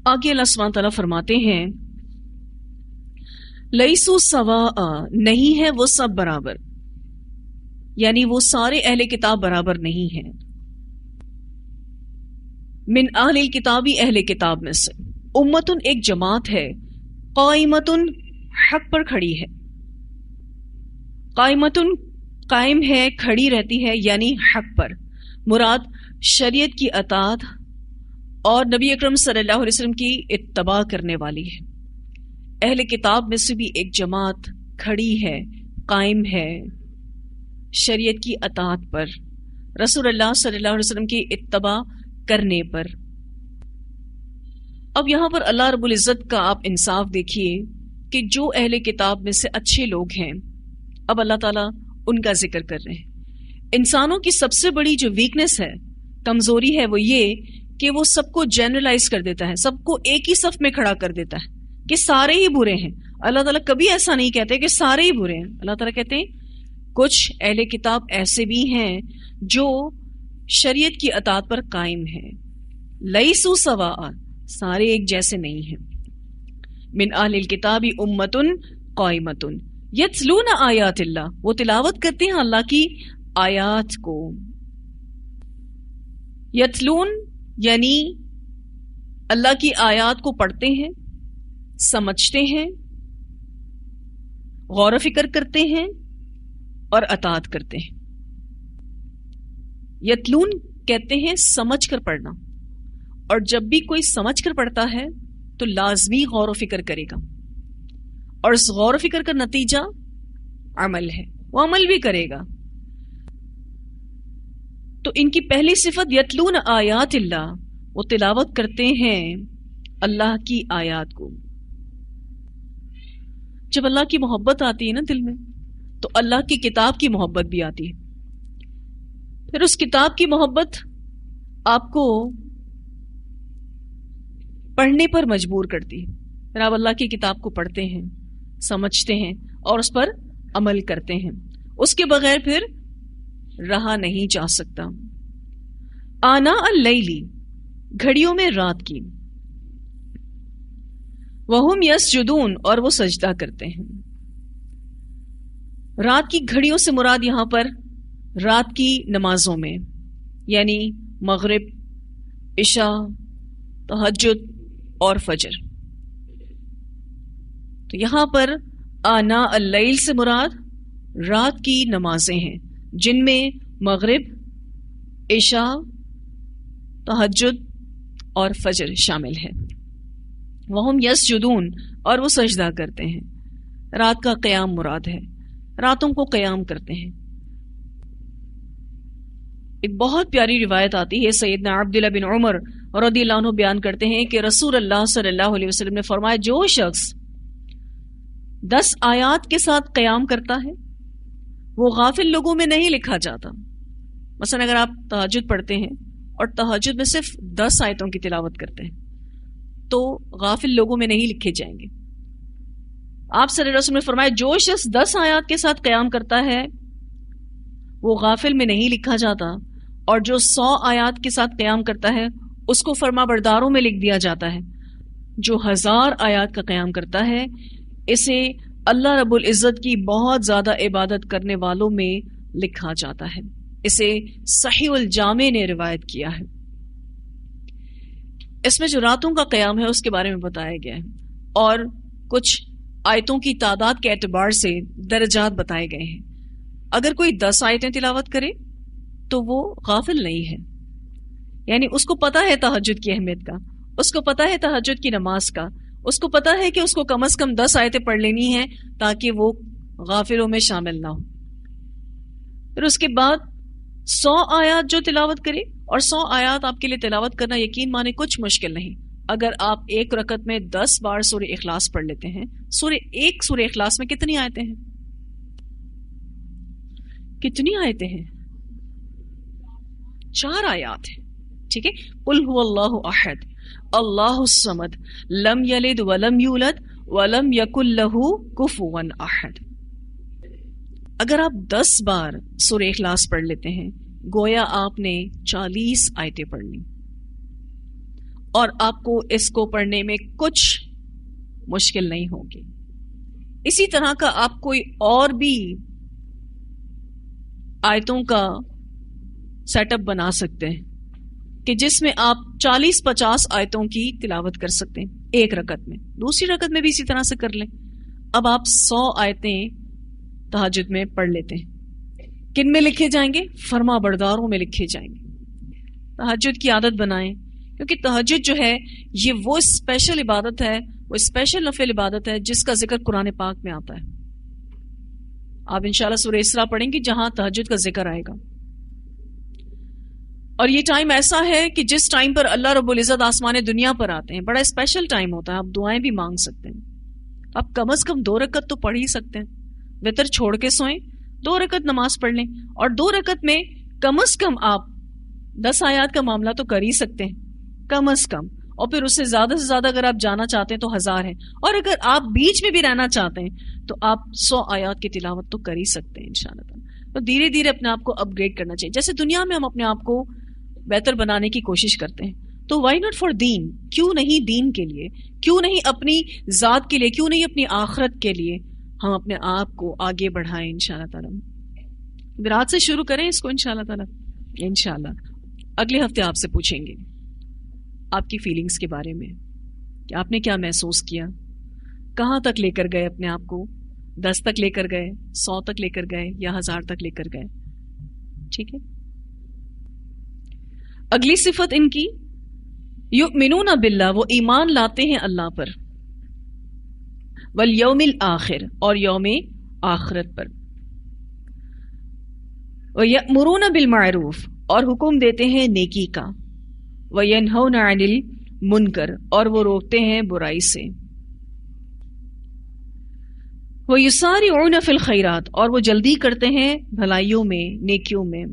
آگے اللہ سبحانہ تعالیٰ فرماتے ہیں لیسو سواء، نہیں ہے وہ سب برابر، یعنی وہ سارے اہل کتاب برابر نہیں ہیں. من اہل الکتابی، اہل کتاب میں سے، امتن ایک جماعت ہے، قائمتن حق پر کھڑی ہے، قائمتن قائم ہے، کھڑی رہتی ہے، یعنی حق پر. مراد شریعت کی اطاعت اور نبی اکرم صلی اللہ علیہ وسلم کی اتباع کرنے والی ہے. اہل کتاب میں سے بھی ایک جماعت کھڑی ہے، قائم ہے شریعت کی اطاعت پر، رسول اللہ صلی اللہ علیہ وسلم کی اتباع کرنے پر. اب یہاں پر اللہ رب العزت کا آپ انصاف دیکھیے کہ جو اہل کتاب میں سے اچھے لوگ ہیں، اب اللہ تعالیٰ ان کا ذکر کر رہے ہیں. انسانوں کی سب سے بڑی جو ویکنس ہے، کمزوری ہے، وہ یہ کہ وہ سب کو جنرلائز کر دیتا ہے، سب کو ایک ہی صف میں کھڑا کر دیتا ہے کہ سارے ہی برے ہیں. اللہ تعالیٰ کبھی ایسا نہیں کہتے کہ سارے ہی برے ہیں. اللہ تعالیٰ کہتے ہیں کچھ اہل کتاب ایسے بھی ہیں جو شریعت کی اطاعت پر قائم ہیں. لیسو سواء، سارے ایک جیسے نہیں ہیں. من اہل الکتاب امتن قائمتن یتلون آیات اللہ، وہ تلاوت کرتے ہیں اللہ کی آیات کو. یتلون یعنی اللہ کی آیات کو پڑھتے ہیں، سمجھتے ہیں، غور و فکر کرتے ہیں اور اطاعت کرتے ہیں. یتلون کہتے ہیں سمجھ کر پڑھنا، اور جب بھی کوئی سمجھ کر پڑھتا ہے تو لازمی غور و فکر کرے گا، اور اس غور و فکر کا نتیجہ عمل ہے، وہ عمل بھی کرے گا. تو ان کی پہلی صفت یتلون آیات اللہ، وہ تلاوت کرتے ہیں اللہ کی آیات کو. جب اللہ کی محبت آتی ہے نا دل میں، تو اللہ کی کتاب کی محبت بھی آتی ہے. پھر اس کتاب کی محبت آپ کو پڑھنے پر مجبور کرتی ہے. پھر آپ اللہ کی کتاب کو پڑھتے ہیں، سمجھتے ہیں اور اس پر عمل کرتے ہیں. اس کے بغیر پھر رہا نہیں جا سکتا. آناء اللیلی، گھڑیوں میں رات کی، وہم یسجدون، اور وہ سجدہ کرتے ہیں. رات کی گھڑیوں سے مراد یہاں پر رات کی نمازوں میں، یعنی مغرب، عشاء، تہجد اور فجر. تو یہاں پر آناء اللیل سے مراد رات کی نمازیں ہیں، جن میں مغرب، عشاء، تہجد اور فجر شامل ہے. وہم یسجدون، اور وہ سجدہ کرتے ہیں. رات کا قیام مراد ہے، راتوں کو قیام کرتے ہیں. ایک بہت پیاری روایت آتی ہے، سیدنا عبداللہ بن عمر رضی اللہ عنہ بیان کرتے ہیں کہ رسول اللہ صلی اللہ علیہ وسلم نے فرمایا جو شخص 10 آیات کے ساتھ قیام کرتا ہے وہ غافل لوگوں میں نہیں لکھا جاتا. مثلا اگر آپ تہجد پڑھتے ہیں اور تہجد میں صرف 10 آیتوں کی تلاوت کرتے ہیں تو غافل لوگوں میں نہیں لکھے جائیں گے. آپ صلی اللہ علیہ وسلم نے فرمایا جو شخص 10 آیات کے ساتھ قیام کرتا ہے وہ غافل میں نہیں لکھا جاتا، اور جو 100 آیات کے ساتھ قیام کرتا ہے اس کو فرما برداروں میں لکھ دیا جاتا ہے. جو 1000 آیات کا قیام کرتا ہے اسے اللہ رب العزت کی بہت زیادہ عبادت کرنے والوں میں لکھا جاتا ہے. اسے صحیح الجامع نے روایت کیا ہے. اس میں جو راتوں کا قیام ہے اس کے بارے میں بتایا گیا ہے، اور کچھ آیتوں کی تعداد کے اعتبار سے درجات بتائے گئے ہیں. اگر کوئی 10 آیتیں تلاوت کرے تو وہ غافل نہیں ہے، یعنی اس کو پتا ہے تہجد کی اہمیت کا، اس کو پتا ہے تہجد کی نماز کا، اس کو پتا ہے کہ اس کو کم از کم 10 آیتیں پڑھ لینی ہیں تاکہ وہ غافلوں میں شامل نہ ہو. پھر اس کے بعد 100 آیات جو تلاوت کرے، اور 100 آیات آپ کے لیے تلاوت کرنا یقین مانے کچھ مشکل نہیں. اگر آپ ایک رکعت میں 10 بار سورہ اخلاص پڑھ لیتے ہیں، ایک سورہ اخلاص میں کتنی آیتیں ہیں؟ کتنی آیتیں ہیں؟ 4 آیات ہیں. ٹھیک ہے. قل هو اللہ احد اللہ الصمد لم یلد ولم یولد ولم یکن لہ کفوا احد. اگر آپ 10 بار سورہ اخلاص پڑھ لیتے ہیں گویا آپ نے 40 آیتیں پڑھ لی، اور آپ کو اس کو پڑھنے میں کچھ مشکل نہیں ہوگی. اسی طرح کا آپ کوئی اور بھی آیتوں کا سیٹ اپ بنا سکتے ہیں کہ جس میں آپ 40-50 آیتوں کی تلاوت کر سکتے ہیں ایک رکعت میں. دوسری رکعت میں بھی اسی طرح سے کر لیں. اب آپ 100 آیتیں تہجد میں پڑھ لیتے ہیں. کن میں لکھے جائیں گے؟ فرما برداروں میں لکھے جائیں گے. تہجد کی عادت بنائیں، کیونکہ تہجد جو ہے یہ وہ اسپیشل عبادت ہے، وہ اسپیشل نفل عبادت ہے جس کا ذکر قرآن پاک میں آتا ہے. آپ انشاءاللہ سورہ اسراء پڑھیں گے جہاں تہجد کا ذکر آئے گا. اور یہ ٹائم ایسا ہے کہ جس ٹائم پر اللہ رب العزت آسمان دنیا پر آتے ہیں، بڑا اسپیشل ٹائم ہوتا ہے. آپ دعائیں بھی مانگ سکتے ہیں. آپ کم از کم 2 رکعت تو پڑھ ہی سکتے ہیں. وتر چھوڑ کے سوئیں، 2 رکعت نماز پڑھ لیں، اور 2 رکعت میں کم از کم آپ 10 آیات کا معاملہ تو کر ہی سکتے ہیں کم از کم. اور پھر اس سے زیادہ اگر آپ جانا چاہتے ہیں تو 1000 ہیں. اور اگر آپ بیچ میں بھی رہنا چاہتے ہیں تو آپ 100 آیات کی تلاوت تو کر ہی سکتے ہیں انشاءاللہ. تو دھیرے دھیرے اپنے آپ کو اپ گریڈ کرنا چاہیے. جیسے دنیا میں ہم اپنے آپ کو بہتر بنانے کی کوشش کرتے ہیں، تو وائی ناٹ فار دین؟ کیوں نہیں دین کے لیے، کیوں نہیں اپنی ذات کے لیے، کیوں نہیں اپنی آخرت کے لیے ہم اپنے آپ کو آگے بڑھائیں انشاءاللہ تعالی. رات سے شروع کریں اس کو انشاءاللہ تعالی. انشاءاللہ اگلے ہفتے آپ سے پوچھیں گے آپ کی فیلنگز کے بارے میں کہ آپ نے کیا محسوس کیا، کہاں تک لے کر گئے اپنے آپ کو. 10 تک لے کر گئے، 100 تک لے کر گئے، یا 1000 تک لے کر گئے. ٹھیک ہے. اگلی صفت ان کی یؤمنون باللہ، وہ ایمان لاتے ہیں اللہ پر، والیوم الآخر، اور یوم آخرت پر، ویأمرون بالمعروف، اور حکم دیتے ہیں نیکی کا، وینہون عن المنکر، اور وہ روکتے ہیں برائی سے، ویسارعون فی الخیرات، اور وہ جلدی کرتے ہیں بھلائیوں میں، نیکیوں میں.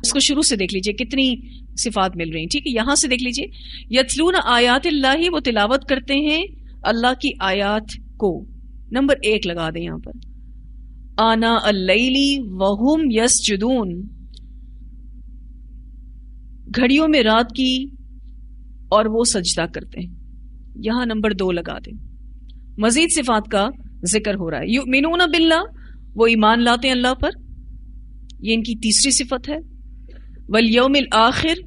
اس کو شروع سے دیکھ لیجئے کتنی صفات مل رہی ہیں. ٹھیک ہے، یہاں سے دیکھ لیجئے. یتلون آیات اللہ، وہ تلاوت کرتے ہیں اللہ کی آیات کو. نمبر 1 لگا دیں یہاں پر. آناء اللیل وہم یسجدون، گھڑیوں میں رات کی اور وہ سجدہ کرتے ہیں. یہاں نمبر 2 لگا دیں. مزید صفات کا ذکر ہو رہا ہے. یؤمنون باللہ، وہ ایمان لاتے ہیں اللہ پر، یہ ان کی تیسری صفت ہے. والیوم الآخر،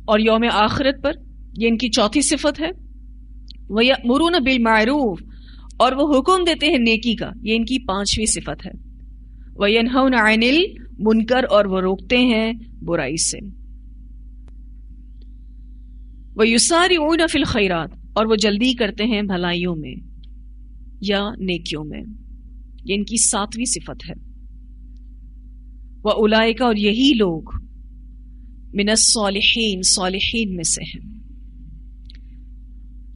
اور یوم آخرت پر، یہ ان کی چوتھی صفت ہے. ویأمرون بالمعروف، اور وہ حکم دیتے ہیں نیکی کا، یہ ان کی 5ویں صفت ہے. وینہون عن المنکر، اور وہ روکتے ہیں برائی سے. ویسارعون فی الخیرات، اور وہ جلدی کرتے ہیں بھلائیوں میں یا نیکیوں میں، یہ ان کی 7ویں صفت ہے. وَأُولَئِكَ، اور یہی لوگ، من الصالحین، صالحین میں سے ہیں.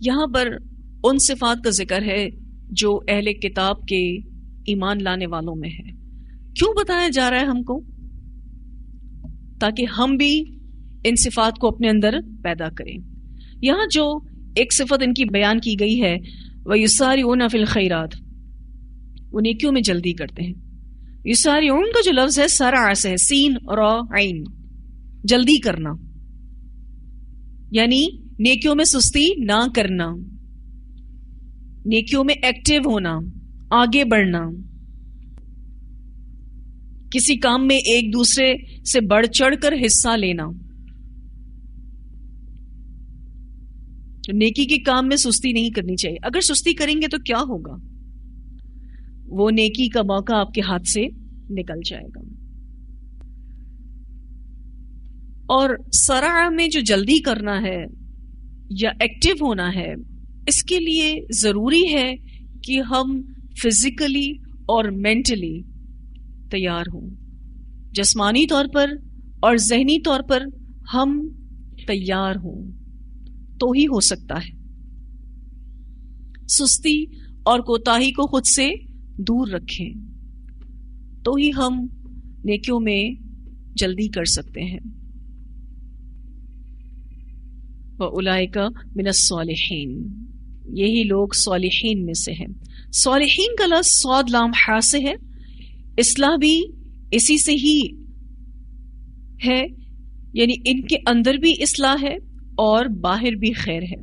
یہاں پر ان صفات کا ذکر ہے جو اہل کتاب کے ایمان لانے والوں میں ہے. کیوں بتایا جا رہا ہے ہم کو؟ تاکہ ہم بھی ان صفات کو اپنے اندر پیدا کریں. یہاں جو ایک صفت ان کی بیان کی گئی ہے، وَيُسَارِعُونَ فِي الْخَيْرَاتِ، وہ نیکیوں میں جلدی کرتے ہیں. یسارعون کا جو لفظ ہے سرع سے ہے، سین را عین، جلدی کرنا، یعنی نیکیوں میں سستی نہ کرنا، نیکیوں میں ایکٹیو ہونا، آگے بڑھنا، کسی کام میں ایک دوسرے سے بڑھ چڑھ کر حصہ لینا. نیکی کے کام میں سستی نہیں کرنی چاہیے. اگر سستی کریں گے تو کیا ہوگا؟ وہ نیکی کا موقع آپ کے ہاتھ سے نکل جائے گا. اور سرع میں جو جلدی کرنا ہے یا ایکٹیو ہونا ہے، اس کے لیے ضروری ہے کہ ہم فزیکلی اور مینٹلی تیار ہوں. جسمانی طور پر اور ذہنی طور پر ہم تیار ہوں تو ہی ہو سکتا ہے. سستی اور کوتاہی کو خود سے دور رکھیں تو ہی ہم نیکیوں میں جلدی کر سکتے ہیں. وَأُولَئِكَ مِنَ الصَّالِحِينَ، یہی لوگ صالحین میں سے ہیں. صالحین کا لفظ صاد لام حا سے ہے. اصلاح بھی اسی سے ہی ہے، یعنی ان کے اندر بھی اصلاح ہے اور باہر بھی خیر ہے.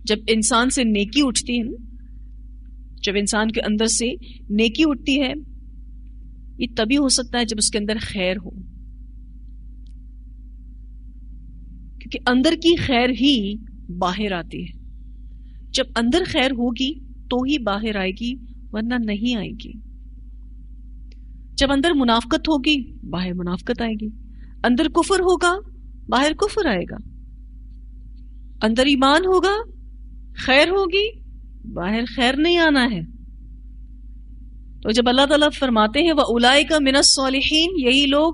جب انسان سے نیکی اٹھتی ہے نا، جب انسان کے اندر سے نیکی اٹھتی ہے، یہ تبھی ہو سکتا ہے جب اس کے اندر خیر ہو، کیونکہ اندر کی خیر ہی باہر آتی ہے. جب اندر خیر ہوگی تو ہی باہر آئے گی، ورنہ نہیں آئے گی. جب اندر منافقت ہوگی باہر منافقت آئے گی، اندر کفر ہوگا باہر کفر آئے گا، اندر ایمان ہوگا خیر ہوگی باہر خیر نہیں آنا ہے. تو جب اللہ تعالیٰ فرماتے ہیں وَأُولَئِكَ مِنَ الصَّالِحِينَ، یہی لوگ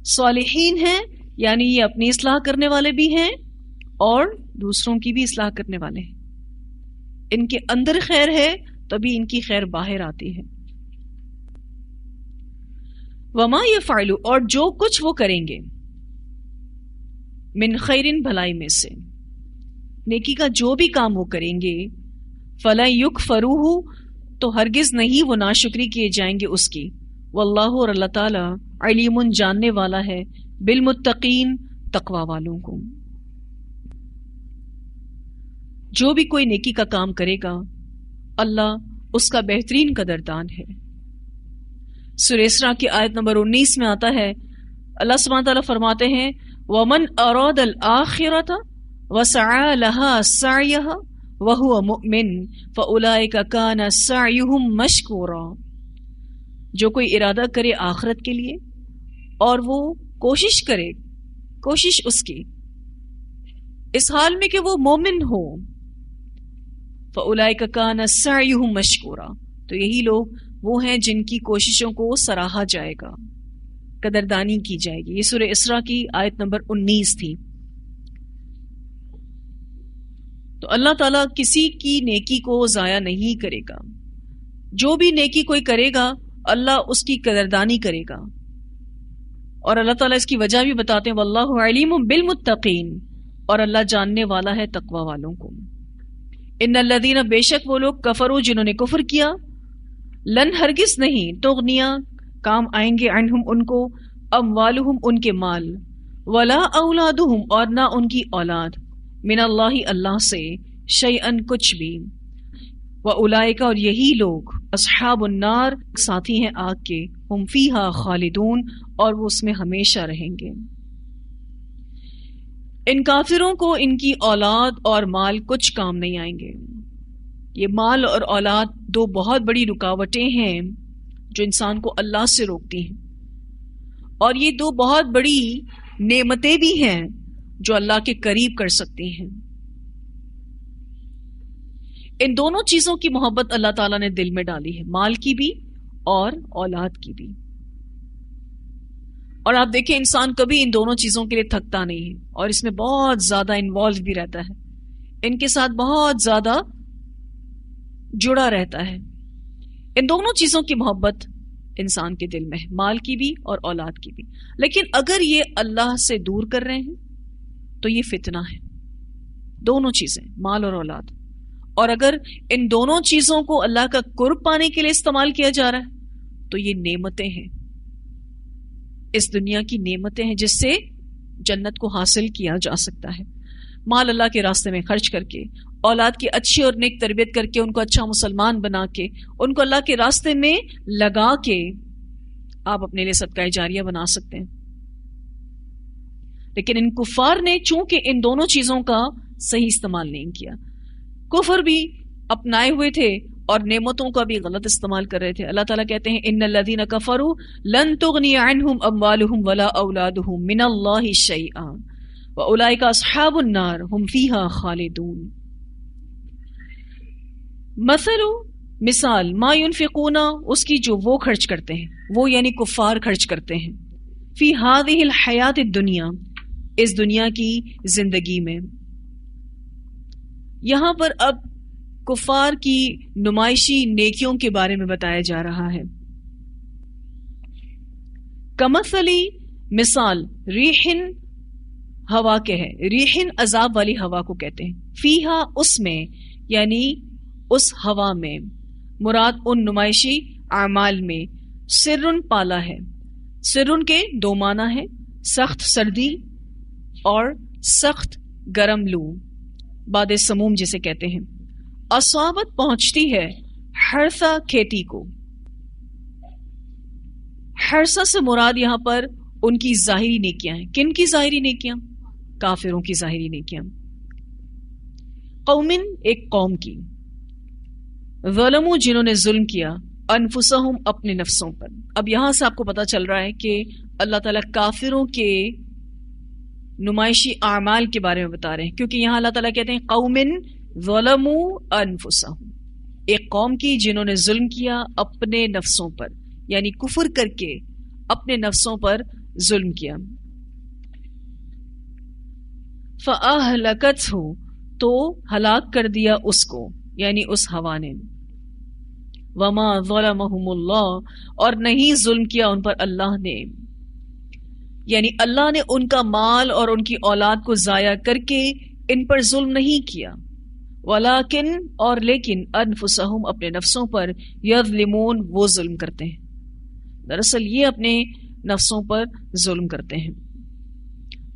صالحین ہیں، یعنی یہ اپنی اصلاح کرنے والے بھی ہیں اور دوسروں کی بھی اصلاح کرنے والے ہیں. ان کے اندر خیر ہے تبھی ان کی خیر باہر آتی ہے. وما يفعلوا، اور جو کچھ وہ کریں گے، من خیرن، بھلائی میں سے، نیکی کا جو بھی کام وہ کریں گے، فلا یکفروہ، تو ہرگز نہیں وہ ناشکری کیے جائیں گے اس کی. واللہ، اور اللہ تعالی، علیم، جاننے والا ہے، بالمتقین، تقوی والوں کو. جو بھی کوئی نیکی کا کام کرے گا اللہ اس کا بہترین قدردان ہے. سورہ اسراء کی آیت نمبر 19 میں آتا ہے، اللہ سبحانہ تعالیٰ فرماتے ہیں وَمَنْ أَرَادَ الْآخِرَةَ وَسَعَى لَهَا سَعْيَهَا وَهُوَ مُؤْمِنٌ فَأُولَئِكَ كَانَ سَعْيُهُمْ مَشْكُورًا. جو کوئی ارادہ کرے آخرت کے لیے اور وہ کوشش کرے، کوشش اس کی اس حال میں کہ وہ مومن ہو، فَأُولَئِكَ كَانَ سَعْيُهُمْ مَشْكُورًا، تو یہی لوگ وہ ہیں جن کی کوششوں کو سراہا جائے گا، قدردانی کی جائے گی. یہ سورہ اسراء کی آیت نمبر 19 تھی. تو اللہ تعالیٰ کسی کی نیکی کو ضائع نہیں کرے گا. جو بھی نیکی کوئی کرے گا اللہ اس کی قدردانی کرے گا. اور اللہ تعالیٰ اس کی وجہ بھی بتاتے ہیں واللہ علیم بالمتقین، اور اللہ جاننے والا ہے تقوی والوں کو. ان الذین، بے شک وہ لوگ، کفروا، جنہوں نے کفر کیا، لن، ہرگز نہیں، تغنیا، کام آئیں گے، عنہم، ان کو، اموالہم، ان کے مال، ولا اولادہم، اور نہ ان کی اولاد، من اللہ، اللہ سے، شیئن، کچھ بھی. واولئک، اور یہی لوگ، اصحاب النار، ساتھی ہیں آگ کے، ہم فیہا خالدون، اور وہ اس میں ہمیشہ رہیں گے. ان کافروں کو ان کی اولاد اور مال کچھ کام نہیں آئیں گے. یہ مال اور اولاد دو بہت بڑی رکاوٹیں ہیں جو انسان کو اللہ سے روکتی ہیں، اور یہ دو بہت بڑی نعمتیں بھی ہیں جو اللہ کے قریب کر سکتی ہیں. ان دونوں چیزوں کی محبت اللہ تعالیٰ نے دل میں ڈالی ہے، مال کی بھی اور اولاد کی بھی. اور آپ دیکھیں انسان کبھی ان دونوں چیزوں کے لیے تھکتا نہیں ہے، اور اس میں بہت زیادہ انوالو بھی رہتا ہے، ان کے ساتھ بہت زیادہ جڑا رہتا ہے. ان دونوں چیزوں کی محبت انسان کے دل میں ہے، مال کی بھی اور اولاد کی بھی. لیکن اگر یہ اللہ سے دور کر رہے ہیں تو یہ فتنہ ہے، دونوں چیزیں، مال اور اولاد. اور اگر ان دونوں چیزوں کو اللہ کا قرب پانے کے لیے استعمال کیا جا رہا ہے تو یہ نعمتیں ہیں، اس دنیا کی نعمتیں ہیں جس سے جنت کو حاصل کیا جا سکتا ہے. مال اللہ کے راستے میں خرچ کر کے، اولاد کی اچھی اور نیک تربیت کر کے، ان کو اچھا مسلمان بنا کے، ان کو اللہ کے راستے میں لگا کے آپ اپنے لیے صدقہ جاریہ بنا سکتے ہیں. لیکن ان کفار نے چونکہ ان دونوں چیزوں کا صحیح استعمال نہیں کیا، کفر بھی اپنائے ہوئے تھے اور نعمتوں کا بھی غلط استعمال کر رہے تھے. اللہ تعالیٰ کہتے ہیں ان الذین کفروا لن تغنی عنہم اموالہم ولا اولادہم من اللہ شیئا واولئک اصحاب النار ہم فیہا خالدون. مثال ما ينفقون، اس کی جو وہ خرچ کرتے ہیں، وہ یعنی کفار خرچ کرتے ہیں، فی ہذہ الحیات الدنیا، اس دنیا کی زندگی میں. یہاں پر اب کفار کی نمائشی نیکیوں کے بارے میں بتایا جا رہا ہے. کمثلی، مثال، ریحن، ہوا کے ہے، ریحن عذاب والی ہوا کو کہتے ہیں، فیہا، اس میں، یعنی اس ہوا میں، مراد ان نمائشی اعمال میں، سرن، پالا ہے. سرن کے دو معنی ہے، سخت سردی اور سخت گرم لو باد سموم جسے کہتے ہیں، اصابت پہنچتی ہے حرثا کھیتی کو۔ حرثا سے مراد یہاں پر ان کی ظاہری نیکیاں ہیں۔ کن کی ظاہری نیکیاں؟ کافروں کی ظاہری نیکیاں۔ قومن ایک قوم کی، ظلموا جنہوں نے ظلم کیا، انفسہم اپنے نفسوں پر۔ اب یہاں سے آپ کو پتا چل رہا ہے کہ اللہ تعالیٰ کافروں کے نمائشی اعمال کے بارے میں بتا رہے ہیں، کیونکہ یہاں اللہ تعالیٰ کہتے ہیں قومن ظلموا انفسہم، ایک قوم کی جنہوں نے ظلم کیا اپنے نفسوں پر، یعنی کفر کر کے اپنے نفسوں پر ظلم کیا۔ فَأَهْلَكَتْهُ تو ہلاک کر دیا اس کو، یعنی اس ہوا نے۔ وَمَا ظَلَمَهُمُ اللَّهُ اور نہیں ظلم کیا ان پر اللہ نے، یعنی اللہ نے ان کا مال اور ان کی اولاد کو ضائع کر کے ان پر ظلم نہیں کیا، ولیکن اور لیکن انفسہم اپنے نفسوں پر یظلمون وہ ظلم کرتے ہیں، دراصل یہ اپنے نفسوں پر ظلم کرتے ہیں۔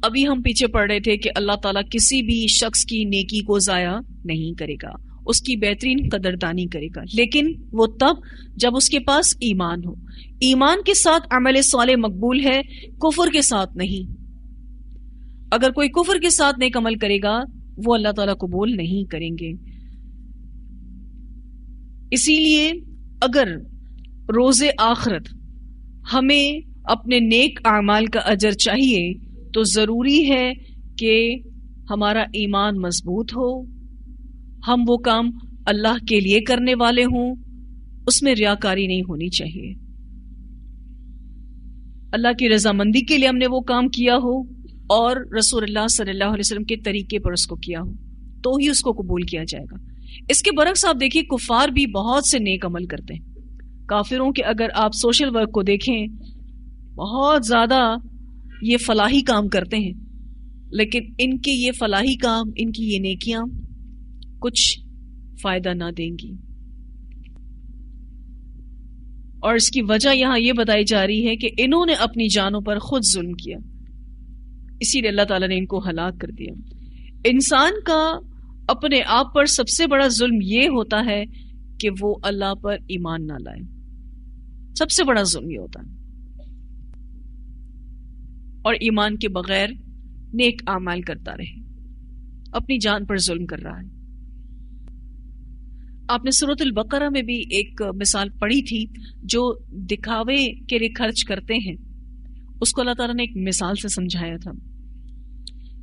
ابھی ہم پیچھے پڑھ رہے تھے کہ اللہ تعالیٰ کسی بھی شخص کی نیکی کو ضائع نہیں کرے گا، اس کی بہترین قدردانی کرے گا، لیکن وہ تب جب اس کے پاس ایمان ہو۔ ایمان کے ساتھ عمل صالح مقبول ہے، کفر کے ساتھ نہیں۔ اگر کوئی کفر کے ساتھ نیک عمل کرے گا وہ اللہ تعالیٰ قبول نہیں کریں گے۔ اسی لیے اگر روز آخرت ہمیں اپنے نیک اعمال کا اجر چاہیے تو ضروری ہے کہ ہمارا ایمان مضبوط ہو، ہم وہ کام اللہ کے لیے کرنے والے ہوں، اس میں ریاکاری نہیں ہونی چاہیے، اللہ کی رضامندی کے لیے ہم نے وہ کام کیا ہو اور رسول اللہ صلی اللہ علیہ وسلم کے طریقے پر اس کو کیا ہو، تو ہی اس کو قبول کیا جائے گا۔ اس کے برعکس آپ دیکھیے کفار بھی بہت سے نیک عمل کرتے ہیں۔ کافروں کے اگر آپ سوشل ورک کو دیکھیں، بہت زیادہ یہ فلاحی کام کرتے ہیں، لیکن ان کے یہ فلاحی کام، ان کی یہ نیکیاں کچھ فائدہ نہ دیں گی، اور اس کی وجہ یہاں یہ بتائی جا رہی ہے کہ انہوں نے اپنی جانوں پر خود ظلم کیا، اسی لیے اللہ تعالیٰ نے ان کو ہلاک کر دیا۔ انسان کا اپنے آپ پر سب سے بڑا ظلم یہ ہوتا ہے کہ وہ اللہ پر ایمان نہ لائے، سب سے بڑا ظلم یہ ہوتا ہے، اور ایمان کے بغیر نیک اعمال کرتا رہے، اپنی جان پر ظلم کر رہا ہے۔ آپ نے سورۃ البقرہ میں بھی ایک مثال پڑھی تھی، جو دکھاوے کے لیے خرچ کرتے ہیں اس کو اللہ تعالیٰ نے ایک مثال سے سمجھایا تھا،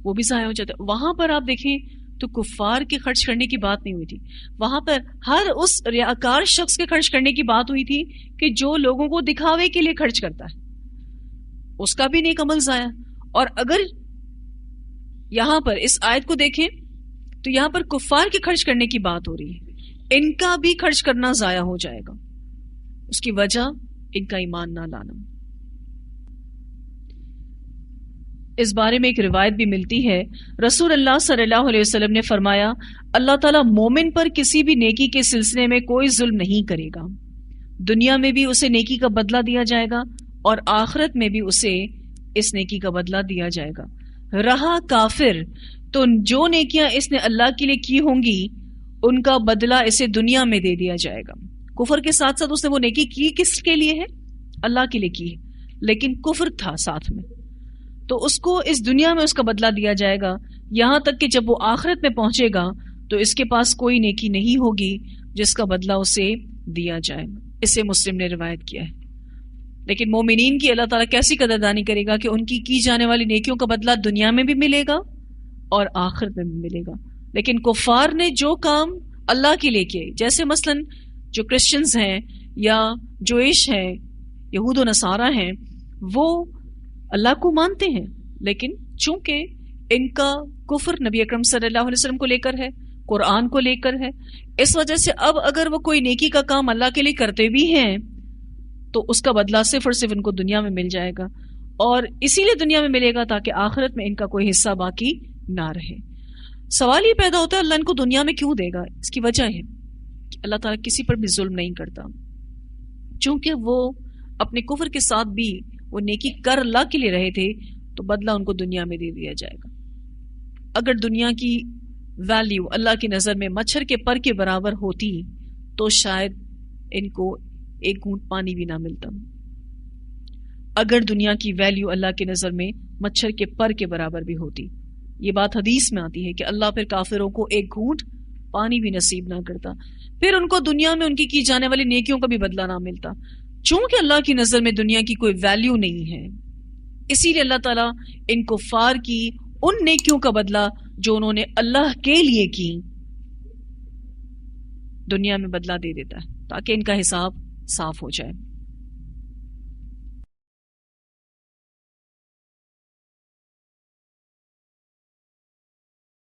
وہ بھی ضائع ہو جاتا ہے۔ وہاں پر آپ دیکھیں تو کفار کے خرچ کرنے کی بات نہیں ہوئی تھی، وہاں پر ہر اس ریاکار شخص کے خرچ کرنے کی بات ہوئی تھی کہ جو لوگوں کو دکھاوے کے لیے خرچ کرتا ہے، اس کا بھی نیک عمل ضائع۔ اور اگر یہاں پر اس آیت کو دیکھیں تو یہاں پر کفار کے خرچ کرنے کی بات ہو رہی ہے، ان کا بھی خرچ کرنا ضائع ہو جائے گا، اس کی وجہ ان کا ایمان نہ لانا۔ اس بارے میں ایک روایت بھی ملتی ہے، رسول اللہ صلی اللہ علیہ وسلم نے فرمایا، اللہ تعالیٰ مومن پر کسی بھی نیکی کے سلسلے میں کوئی ظلم نہیں کرے گا، دنیا میں بھی اسے نیکی کا بدلہ دیا جائے گا اور آخرت میں بھی اسے اس نیکی کا بدلہ دیا جائے گا۔ رہا کافر تو جو نیکیاں اس نے اللہ کے لیے کی ہوں گی ان کا بدلہ اسے دنیا میں دے دیا جائے گا۔ کفر کے ساتھ ساتھ اس نے وہ نیکی کی کس کے لیے ہے؟ اللہ کے لیے کی ہے، لیکن کفر تھا ساتھ میں، تو اس کو اس دنیا میں اس کا بدلہ دیا جائے گا، یہاں تک کہ جب وہ آخرت میں پہنچے گا تو اس کے پاس کوئی نیکی نہیں ہوگی جس کا بدلہ اسے دیا جائے۔ اسے مسلم نے روایت کیا ہے۔ لیکن مومنین کی اللہ تعالیٰ کیسی قدردانی کرے گا کہ ان کی جانے والی نیکیوں کا بدلہ دنیا میں بھی ملے گا اور آخرت میں بھی ملے گا۔ لیکن کفار نے جو کام اللہ کے لیے کیے، جیسے مثلا جو کرسچنز ہیں یا جوئش ہیں، یہود و نصارہ ہیں، وہ اللہ کو مانتے ہیں، لیکن چونکہ ان کا کفر نبی اکرم صلی اللہ علیہ وسلم کو لے کر ہے، قرآن کو لے کر ہے، اس وجہ سے اب اگر وہ کوئی نیکی کا کام اللہ کے لیے کرتے بھی ہیں تو اس کا بدلہ صرف اور صرف ان کو دنیا میں مل جائے گا، اور اسی لیے دنیا میں ملے گا تاکہ آخرت میں ان کا کوئی حصہ باقی نہ رہے۔ سوال یہ پیدا ہوتا ہے اللہ ان کو دنیا میں کیوں دے گا؟ اس کی وجہ ہے کہ اللہ تعالیٰ کسی پر بھی ظلم نہیں کرتا، چونکہ وہ اپنے کفر کے ساتھ بھی وہ نیکی کر اللہ کے لیے رہے تھے تو بدلہ ان کو دنیا میں دے دیا جائے گا۔ اگر دنیا کی ویلیو اللہ کی نظر میں مچھر کے پر کے برابر ہوتی تو شاید ان کو ایک گھونٹ پانی بھی نہ ملتا. اگر دنیا کی ویلیو اللہ کی نظر میں مچھر کے پر کے برابر بھی ہوتی. یہ بات حدیث میں آتی ہے کہ اللہ پھر کافروں کو ایک گھونٹ پانی بھی نصیب نہ کرتا، پھر ان کو دنیا میں ان کی جانے والی نیکیوں کا بھی بدلہ نہ ملتا. چونکہ اللہ کی نظر میں دنیا کی کوئی ویلیو نہیں ہے، اسی لیے اللہ تعالیٰ ان کفار کی ان نیکیوں کا بدلہ جو انہوں نے اللہ کے لیے کی دنیا میں بدلہ دے دیتا ہے تاکہ ان کا حساب صاف ہو جائے.